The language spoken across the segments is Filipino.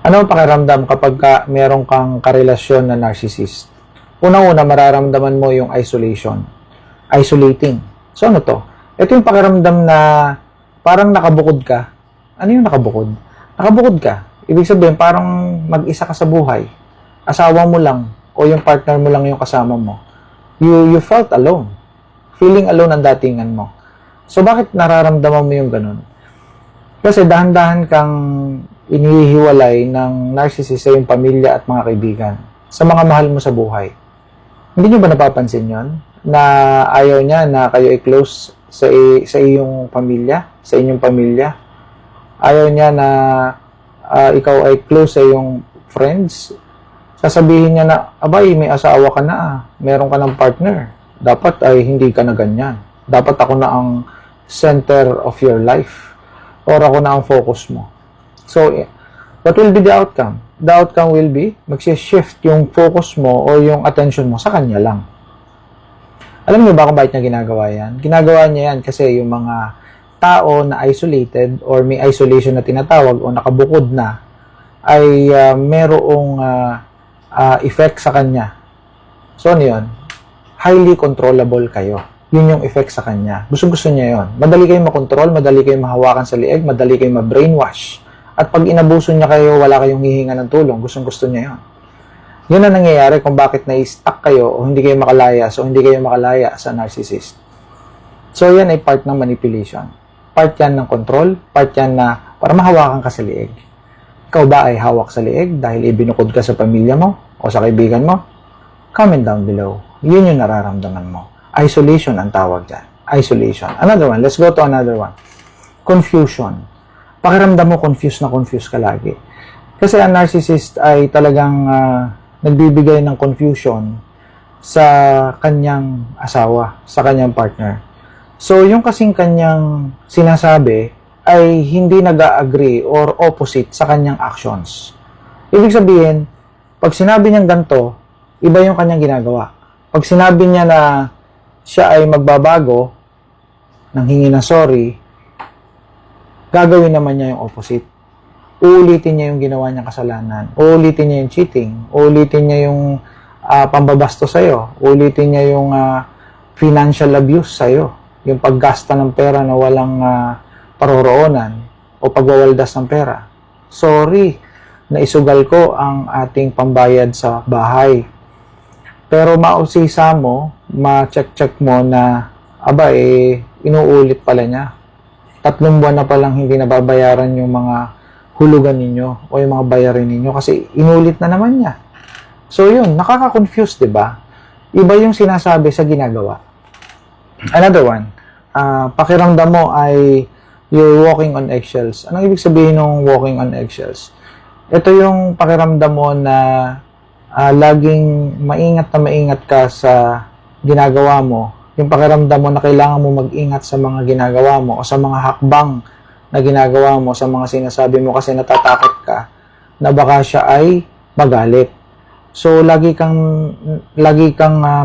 Ano ang pakiramdam kapag meron kang karelasyon na narcissist? Unang-una, mararamdaman mo yung isolation. Isolating. So ano to? Ito yung pakiramdam na parang nakabukod ka. Ano yung nakabukod? Nakabukod ka. Ibig sabihin, parang mag-isa ka sa buhay. Asawa mo lang o yung partner mo lang yung kasama mo. You felt alone. Feeling alone ang datingan mo. So bakit nararamdaman mo yung ganun? Kasi dahan-dahan kang inihiwalay ng narcissist sa iyong pamilya at mga kaibigan, sa mga mahal mo sa buhay. Hindi nyo ba napapansin yon? Na ayaw niya na kayo i-close sa iyong pamilya, sa inyong pamilya. Ayaw niya na ikaw ay close sa iyong friends. Sasabihin niya na, abay, may asawa ka na, meron ka ng partner. Dapat ay hindi ka na ganyan. Dapat ako na ang center of your life. Or ako na ang focus mo. So, what will be the outcome? The outcome will be, mag-shift yung focus mo o yung attention mo sa kanya lang. Alam niyo ba kung bakit niya ginagawa yan? Ginagawa niya yan kasi yung mga tao na isolated or may isolation na tinatawag o nakabukod na ay merong effect sa kanya. So, ano yun? Highly controllable kayo. Yun yung effect sa kanya. Gusto niya yun. Madali kayong makontrol, madali kayong mahawakan sa lieg, madali kayong ma-brainwash. At pag inabuso niya kayo, wala kayong hihinga ng tulong. Gusto niya yun. Yun ang nangyayari kung bakit na-stuck kayo o hindi kayo makalaya. So, hindi kayo makalaya sa narcissist. So, yan ay part ng manipulation. Part yan ng control. Part yan na para mahawakan ka sa lieg. Ikaw ba ay hawak sa lieg dahil ibinukod ka sa pamilya mo o sa kaibigan mo? Comment down below. Yun yung nararamdaman mo. Isolation ang tawag dyan. Isolation. Another one. Let's go to another one. Confusion. Pakiramdam mo confused na confused ka lagi. Kasi ang narcissist ay talagang nagbibigay ng confusion sa kanyang asawa, sa kanyang partner. So, yung kasing kanyang sinasabi ay hindi nag-agree or opposite sa kanyang actions. Ibig sabihin, pag sinabi niyang ganito, iba yung kanyang ginagawa. Pag sinabi niya na siya ay magbabago, nang hingi ng sorry, gagawin naman niya yung opposite. Uulitin niya yung ginawa niyang kasalanan. Uulitin niya yung cheating. Uulitin niya yung pambabasto sa'yo. Uulitin niya yung financial abuse sa'yo. Yung paggasta ng pera na walang paroroonan o pagwawaldas ng pera. Sorry, naisugal ko ang ating pambayad sa bahay. Pero mausisa mo, ma-check mo na, inuulit pala niya. 3 buwan na palang hindi nababayaran yung mga hulugan ninyo o yung mga bayarin ninyo kasi inulit na naman niya. So yun, nakaka-confuse, diba? Iba yung sinasabi sa ginagawa. Another one, pakiramdam mo ay you're walking on eggshells. Anong ibig sabihin ng walking on eggshells? Ito yung pakiramdam mo na laging maingat ka sa ginagawa mo. Yung pakiramdam mo na kailangan mo mag-ingat sa mga ginagawa mo o sa mga hakbang na ginagawa mo, sa mga sinasabi mo kasi natatakot ka na baka siya ay magalit. So, lagi kang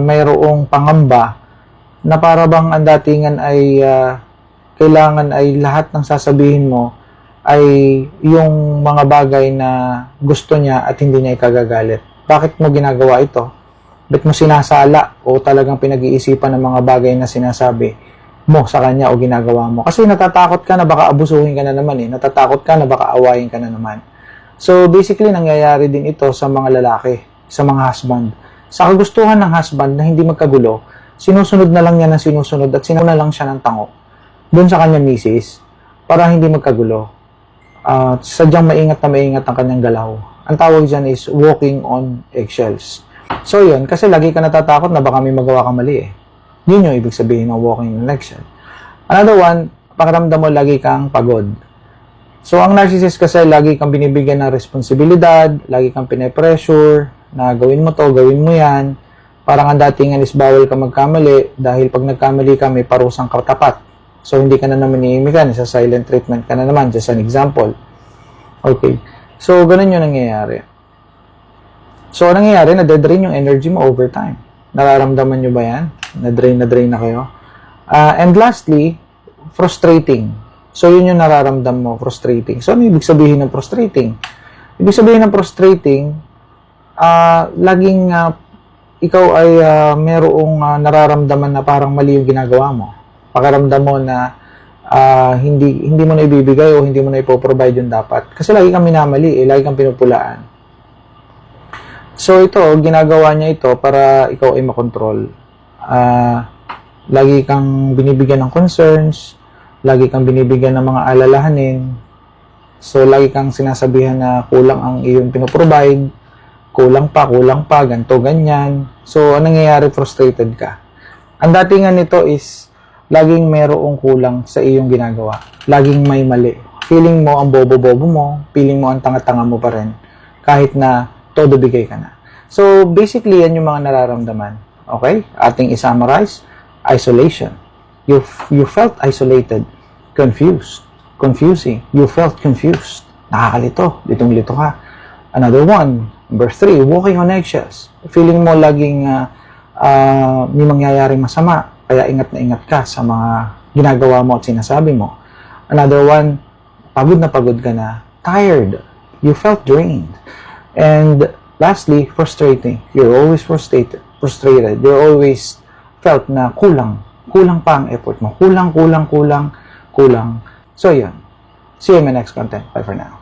mayroong pangamba na para bang ang datingan ay kailangan ay lahat ng sasabihin mo ay yung mga bagay na gusto niya at hindi niya ikagagalit. Bakit mo ginagawa ito? Ba't mo sinasala o talagang pinag-iisipan ng mga bagay na sinasabi mo sa kanya o ginagawa mo? Kasi natatakot ka na baka abusuhin ka na naman eh. Natatakot ka na baka awayin ka na naman. So basically, nangyayari din ito sa mga lalaki, sa mga husband. Sa kagustuhan ng husband na hindi magkagulo, sinusunod na lang niya ng sinusunod at sinuna lang siya ng tango doon sa kanya misis para hindi magkagulo. Sadyang maingat ang kanyang galaw. Ang tawag dyan is walking on eggshells. So yun, kasi lagi ka natatakot na baka may magawa kang mali eh. Yun yung ibig sabihin ng walking on eggshells. Another one, pakiramdam mo lagi kang pagod. So ang narcissist kasi lagi kang binibigyan ng responsibilidad, lagi kang pinapressure na gawin mo to, gawin mo yan. Parang ang datingan is bawal ka magkamali dahil pag nagkamali ka may parusang katapat. So hindi ka na naman iimikan, sa silent treatment ka na naman, just an example. Okay. So ganun yung nangyayari. So, nangyayari, nade-drain yung energy mo over time. Nararamdaman nyo ba yan? Na-drain na kayo? And lastly, frustrating. So, yun yung nararamdam mo, frustrating. So, ano ibig sabihin ng frustrating? Ibig sabihin ng frustrating, laging ikaw ay merong nararamdaman na parang mali yung ginagawa mo. Pakiramdam mo na hindi mo na ibibigay o hindi mo na ipoprovide yung dapat. Kasi lagi kang minamali, lagi kang pinupulaan. So ito, ginagawa niya ito para ikaw ay makontrol. Lagi kang binibigyan ng concerns, lagi kang binibigyan ng mga alalahanin. So lagi kang sinasabihan na kulang ang iyong pinoprovide, kulang pa, ganto, ganyan. So anong nangyayari, frustrated ka. Ang datingan nito is laging merong kulang sa iyong ginagawa. Laging may mali. Feeling mo ang bobo-bobo mo, feeling mo ang tanga-tanga mo pa rin, kahit na todo bigay ka na. So, basically, yan yung mga nararamdaman. Okay? Ating i-summarize. Isolation. You felt isolated. Confused. Confusing. You felt confused. Nakakalito. Litong-lito ka. Another one. Number 3. Walking on eggshells. Feeling mo laging may mangyayaring masama. Kaya ingat na ingat ka sa mga ginagawa mo at sinasabi mo. Another one. Pagod na pagod ka na. Tired. You felt drained. And lastly, frustrating. You're always frustrated. You're always felt na kulang pa ang effort mo. Kulang. So, yun. See you in my next content. Bye for now.